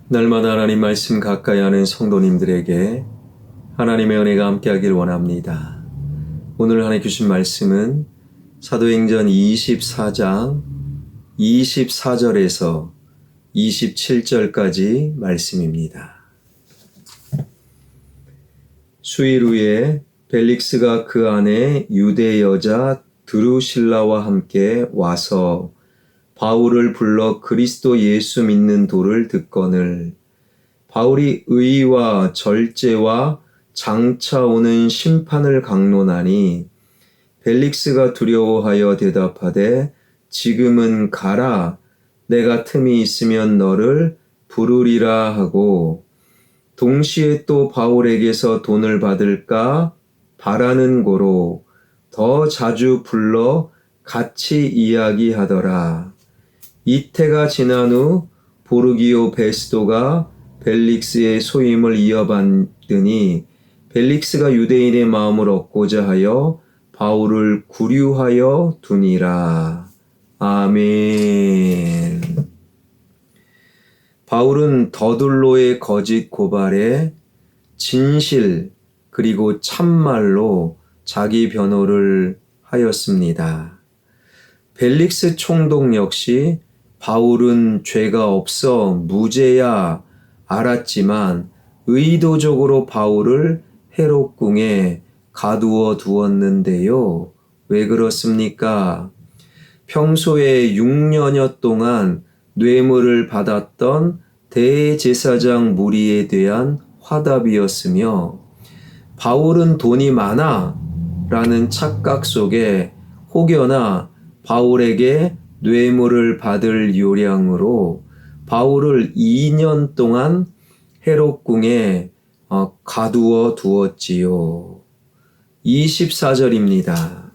날마다 하나님 말씀 가까이 하는 성도님들에게 하나님의 은혜가 함께하길 원합니다. 오늘 하나님 주신 말씀은 사도행전 24장 24절에서 27절까지 말씀입니다. 수일 후에 벨릭스가 그 안에 유대 여자 드루실라와 함께 와서 바울을 불러 그리스도 예수 믿는 도를 듣거늘 바울이 의와 절제와 장차 오는 심판을 강론하니 벨릭스가 두려워하여 대답하되 지금은 가라 내가 틈이 있으면 너를 부르리라 하고 동시에 또 바울에게서 돈을 받을까 바라는 고로 더 자주 불러 같이 이야기하더라. 이태가 지난 후 보르기오 베스도가 벨릭스의 소임을 이어받으니 벨릭스가 유대인의 마음을 얻고자 하여 바울을 구류하여 두니라. 아멘. 바울은 더둘로의 거짓 고발에 진실 그리고 참말로 자기 변호를 하였습니다. 벨릭스 총독 역시 바울은 죄가 없어 무죄야 알았지만 의도적으로 바울을 헤롯궁에 가두어 두었는데요. 왜 그렇습니까? 평소에 6년여 동안 뇌물을 받았던 대제사장 무리에 대한 화답이었으며 바울은 돈이 많아 라는 착각 속에 혹여나 바울에게 뇌물을 받을 요량으로 바울을 2년 동안 헤롯궁에 가두어 두었지요. 24절입니다.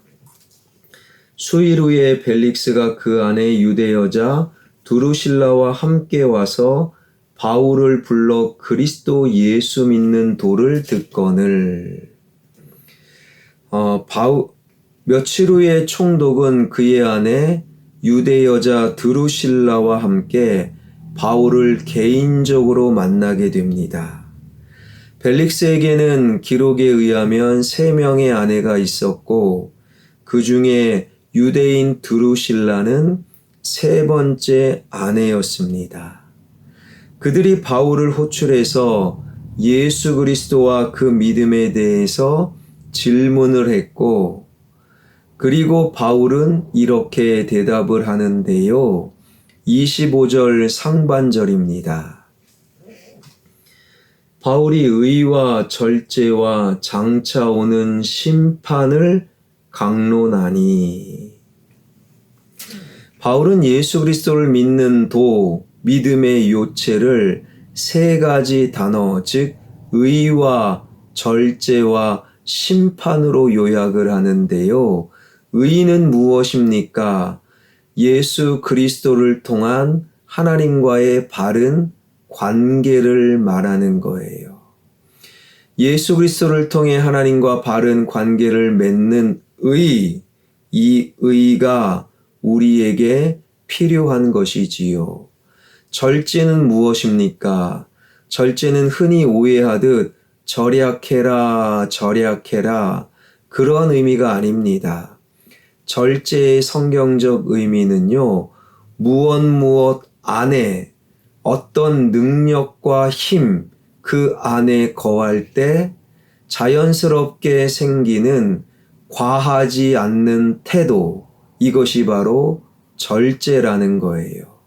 수일 후에 벨릭스가 그 안에 유대 여자 두루실라와 함께 와서 바울을 불러 그리스도 예수 믿는 도를 듣거늘 며칠 후에 총독은 그의 아내 유대 여자 드루실라와 함께 바울을 개인적으로 만나게 됩니다. 벨릭스에게는 기록에 의하면 3명의 아내가 있었고 그 중에 유대인 드루실라는 3번째 아내였습니다. 그들이 바울을 호출해서 예수 그리스도와 그 믿음에 대해서 질문을 했고 그리고 바울은 이렇게 대답을 하는데요. 25절 상반절입니다. 바울이 의와 절제와 장차 오는 심판을 강론하니 바울은 예수 그리스도를 믿는 도, 믿음의 요체를 3가지 단어, 즉 의와 절제와 심판으로 요약을 하는데요. 의는 무엇입니까? 예수 그리스도를 통한 하나님과의 바른 관계를 말하는 거예요. 예수 그리스도를 통해 하나님과 바른 관계를 맺는 의, 이 의가 우리에게 필요한 것이지요. 절제는 무엇입니까? 절제는 흔히 오해하듯 절약해라, 절약해라 그런 의미가 아닙니다. 절제의 성경적 의미는요, 무엇 안에 어떤 능력과 힘 그 안에 거할 때 자연스럽게 생기는 과하지 않는 태도, 이것이 바로 절제라는 거예요.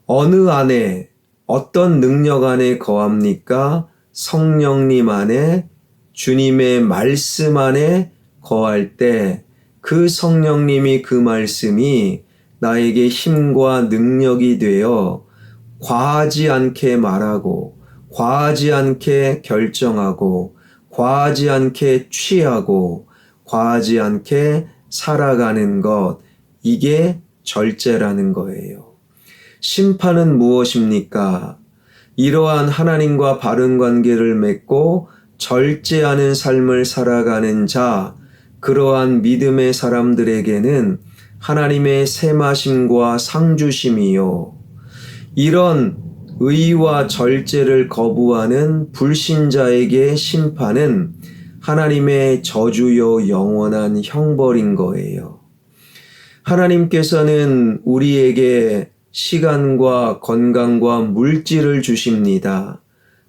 어느 안에 어떤 능력 안에 거합니까? 성령님 안에 주님의 말씀 안에 거할 때 그 성령님이 그 말씀이 나에게 힘과 능력이 되어 과하지 않게 말하고 과하지 않게 결정하고 과하지 않게 취하고 과하지 않게 살아가는 것, 이게 절제라는 거예요. 심판은 무엇입니까? 이러한 하나님과 바른 관계를 맺고 절제하는 삶을 살아가는 자, 그러한 믿음의 사람들에게는 하나님의 세마심과 상주심이요. 이런 의와 절제를 거부하는 불신자에게 심판은 하나님의 저주요 영원한 형벌인 거예요. 하나님께서는 우리에게 시간과 건강과 물질을 주십니다.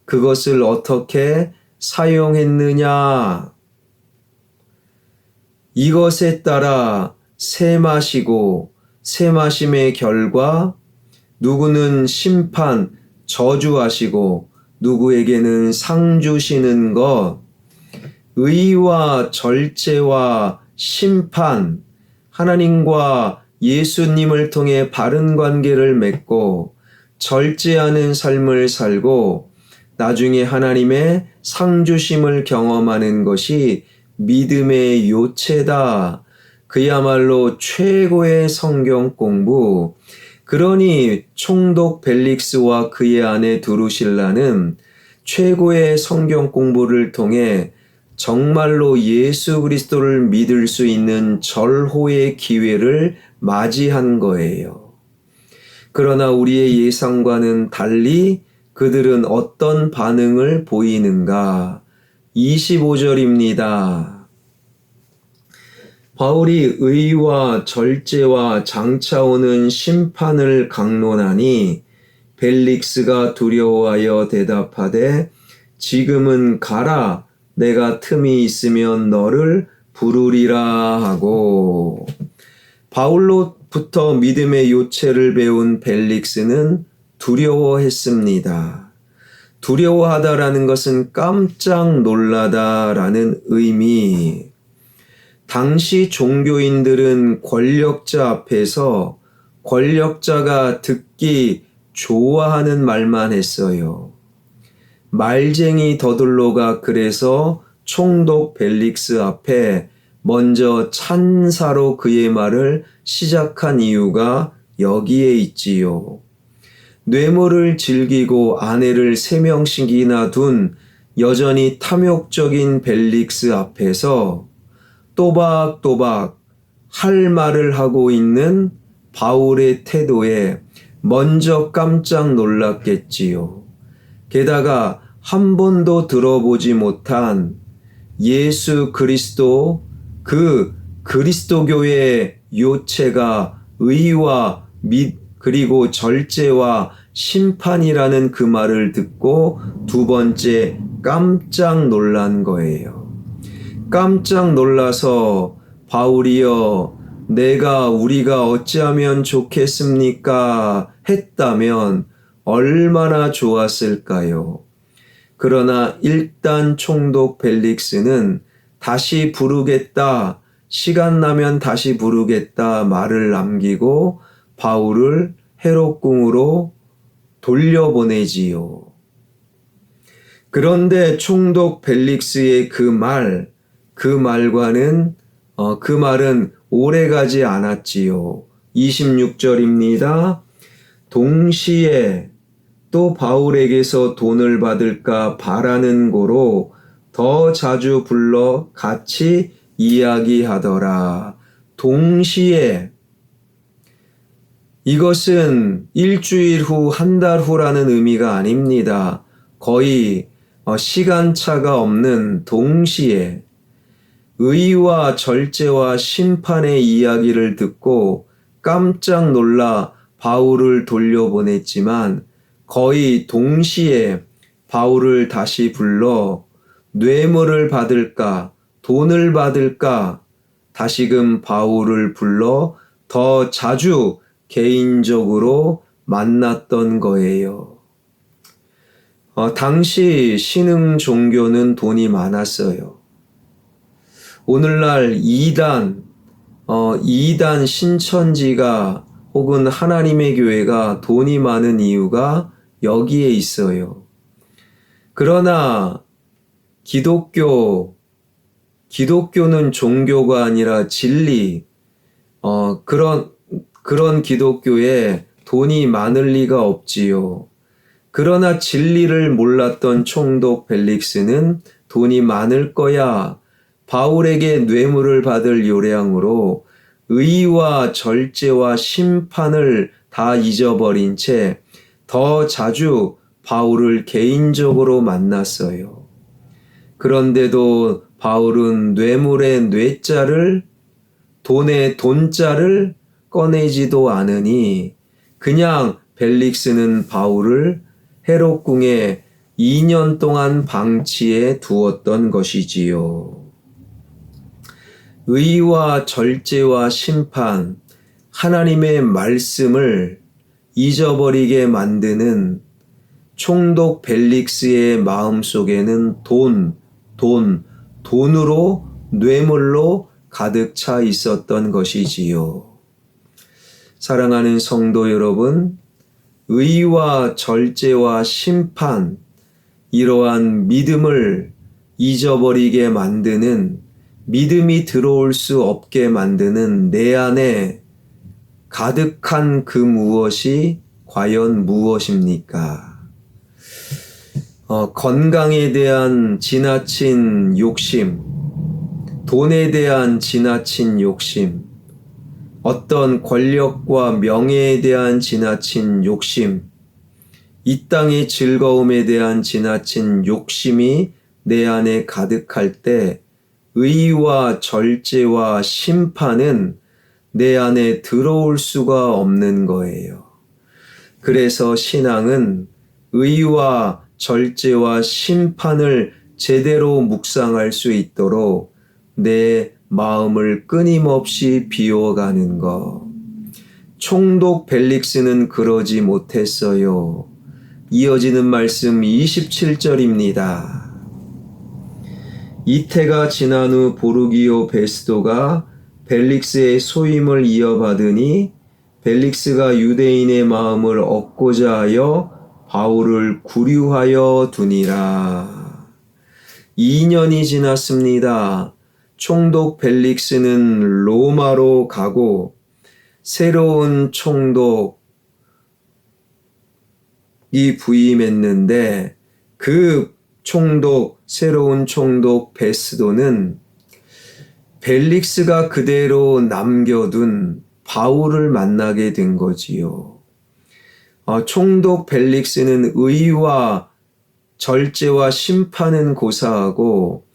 그것을 어떻게 사용했느냐? 이것에 따라 새 마시고 새 마심의 결과 누구는 심판, 저주하시고 누구에게는 상 주시는 것, 의와 절제와 심판, 하나님과 예수님을 통해 바른 관계를 맺고 절제하는 삶을 살고 나중에 하나님의 상 주심을 경험하는 것이 믿음의 요체다. 그야말로 최고의 성경 공부. 그러니 총독 벨릭스와 그의 아내 두루실라는 최고의 성경 공부를 통해 정말로 예수 그리스도를 믿을 수 있는 절호의 기회를 맞이한 거예요. 그러나 우리의 예상과는 달리 그들은 어떤 반응을 보이는가? 25절입니다. 바울이 의와 절제와 장차 오는 심판을 강론하니 벨릭스가 두려워하여 대답하되 지금은 가라, 내가 틈이 있으면 너를 부르리라 하고. 바울로부터 믿음의 요체를 배운 벨릭스는 두려워했습니다. 두려워하다라는 것은 깜짝 놀라다라는 의미. 당시 종교인들은 권력자 앞에서 권력자가 듣기 좋아하는 말만 했어요. 말쟁이 더둘로가 그래서 총독 벨릭스 앞에 먼저 찬사로 그의 말을 시작한 이유가 여기에 있지요. 뇌물을 즐기고 아내를 3명씩이나 둔 여전히 탐욕적인 벨릭스 앞에서 또박또박 할 말을 하고 있는 바울의 태도에 먼저 깜짝 놀랐겠지요. 게다가 한 번도 들어보지 못한 예수 그리스도, 그 그리스도교의 요체가 의와 그리고 절제와 심판이라는 그 말을 듣고 두 번째 깜짝 놀란 거예요. 깜짝 놀라서 바울이여 우리가 어찌하면 좋겠습니까? 했다면 얼마나 좋았을까요? 그러나 일단 총독 벨릭스는 다시 부르겠다, 시간 나면 다시 부르겠다 말을 남기고 바울을 헤롯궁으로 돌려보내지요. 그런데 총독 벨릭스의 그 말은 오래가지 않았지요. 26절입니다. 동시에 또 바울에게서 돈을 받을까 바라는 고로 더 자주 불러 같이 이야기하더라. 동시에, 이것은 일주일 후, 한 달 후라는 의미가 아닙니다. 거의 시간차가 없는 동시에 의와 절제와 심판의 이야기를 듣고 깜짝 놀라 바울을 돌려보냈지만 거의 동시에 바울을 다시 불러 뇌물을 받을까, 돈을 받을까, 다시금 바울을 불러 더 자주 개인적으로 만났던 거예요. 당시 신흥 종교는 돈이 많았어요. 오늘날 이단 신천지가 혹은 하나님의 교회가 돈이 많은 이유가 여기에 있어요. 그러나 기독교는 종교가 아니라 진리, 그런 기독교에 돈이 많을 리가 없지요. 그러나 진리를 몰랐던 총독 벨릭스는 돈이 많을 거야, 바울에게 뇌물을 받을 요량으로 의와 절제와 심판을 다 잊어버린 채 더 자주 바울을 개인적으로 만났어요. 그런데도 바울은 뇌물의 뇌자를, 돈의 돈자를 꺼내지도 않으니 그냥 벨릭스는 바울을 헤롯궁에 2년 동안 방치해 두었던 것이지요. 의와 절제와 심판, 하나님의 말씀을 잊어버리게 만드는 총독 벨릭스의 마음속에는 돈으로, 뇌물로 가득 차 있었던 것이지요. 사랑하는 성도 여러분, 의와 절제와 심판, 이러한 믿음을 잊어버리게 만드는, 믿음이 들어올 수 없게 만드는 내 안에 가득한 그 무엇이 과연 무엇입니까? 건강에 대한 지나친 욕심, 돈에 대한 지나친 욕심, 어떤 권력과 명예에 대한 지나친 욕심, 이 땅의 즐거움에 대한 지나친 욕심이 내 안에 가득할 때 의와 절제와 심판은 내 안에 들어올 수가 없는 거예요. 그래서 신앙은 의와 절제와 심판을 제대로 묵상할 수 있도록 내 마음을 끊임없이 비워가는 것. 총독 벨릭스는 그러지 못했어요. 이어지는 말씀 27절입니다. 이태가 지난 후 보르기오 베스도가 벨릭스의 소임을 이어받으니 벨릭스가 유대인의 마음을 얻고자 하여 바울을 구류하여 두니라. 2년이 지났습니다. 총독 벨릭스는 로마로 가고 새로운 총독이 부임했는데 그 새로운 총독 베스도는 벨릭스가 그대로 남겨둔 바울을 만나게 된 거지요. 총독 벨릭스는 의와 절제와 심판은 고사하고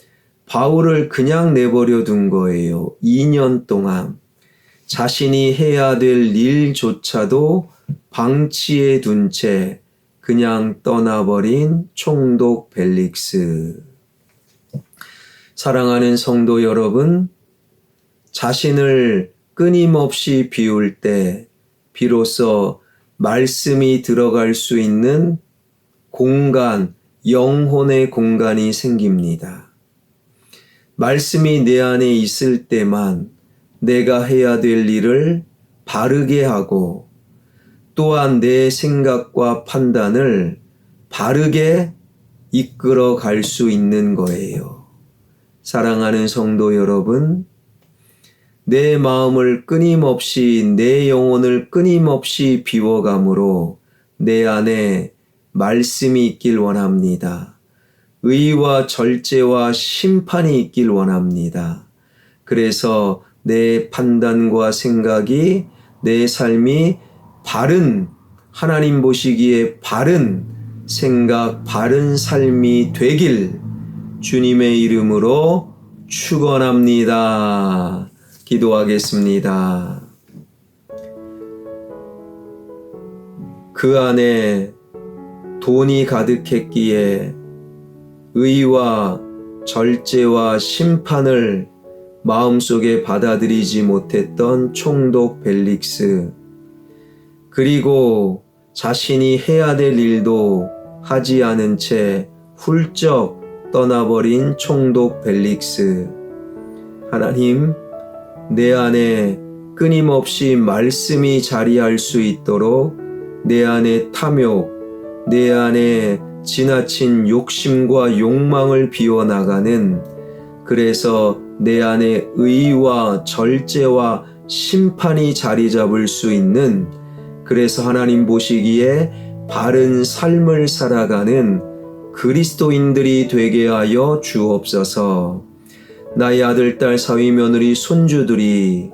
바울을 그냥 내버려 둔 거예요. 2년 동안 자신이 해야 될 일조차도 방치해 둔 채 그냥 떠나버린 총독 벨릭스. 사랑하는 성도 여러분, 자신을 끊임없이 비울 때 비로소 말씀이 들어갈 수 있는 공간, 영혼의 공간이 생깁니다. 말씀이 내 안에 있을 때만 내가 해야 될 일을 바르게 하고 또한 내 생각과 판단을 바르게 이끌어 갈 수 있는 거예요. 사랑하는 성도 여러분, 내 마음을 끊임없이, 내 영혼을 끊임없이 비워감으로 내 안에 말씀이 있길 원합니다. 의와 절제와 심판이 있길 원합니다. 그래서 내 판단과 생각이, 내 삶이 바른, 하나님 보시기에 바른 생각, 바른 삶이 되길 주님의 이름으로 축원합니다. 기도하겠습니다. 그 안에 돈이 가득했기에 의와 절제와 심판을 마음속에 받아들이지 못했던 총독 벨릭스, 그리고 자신이 해야 될 일도 하지 않은 채 훌쩍 떠나버린 총독 벨릭스. 하나님, 내 안에 끊임없이 말씀이 자리할 수 있도록 내 안에 탐욕, 내 안에 지나친 욕심과 욕망을 비워나가는, 그래서 내 안에 의와 절제와 심판이 자리 잡을 수 있는, 그래서 하나님 보시기에 바른 삶을 살아가는 그리스도인들이 되게 하여 주옵소서. 나의 아들, 딸, 사위, 며느리, 손주들이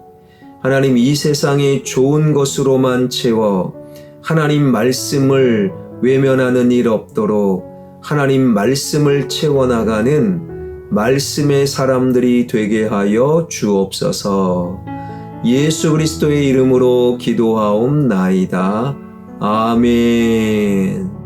하나님 이 세상의 좋은 것으로만 채워 하나님 말씀을 외면하는 일 없도록 하나님 말씀을 채워나가는 말씀의 사람들이 되게 하여 주옵소서. 예수 그리스도의 이름으로 기도하옵나이다. 아멘.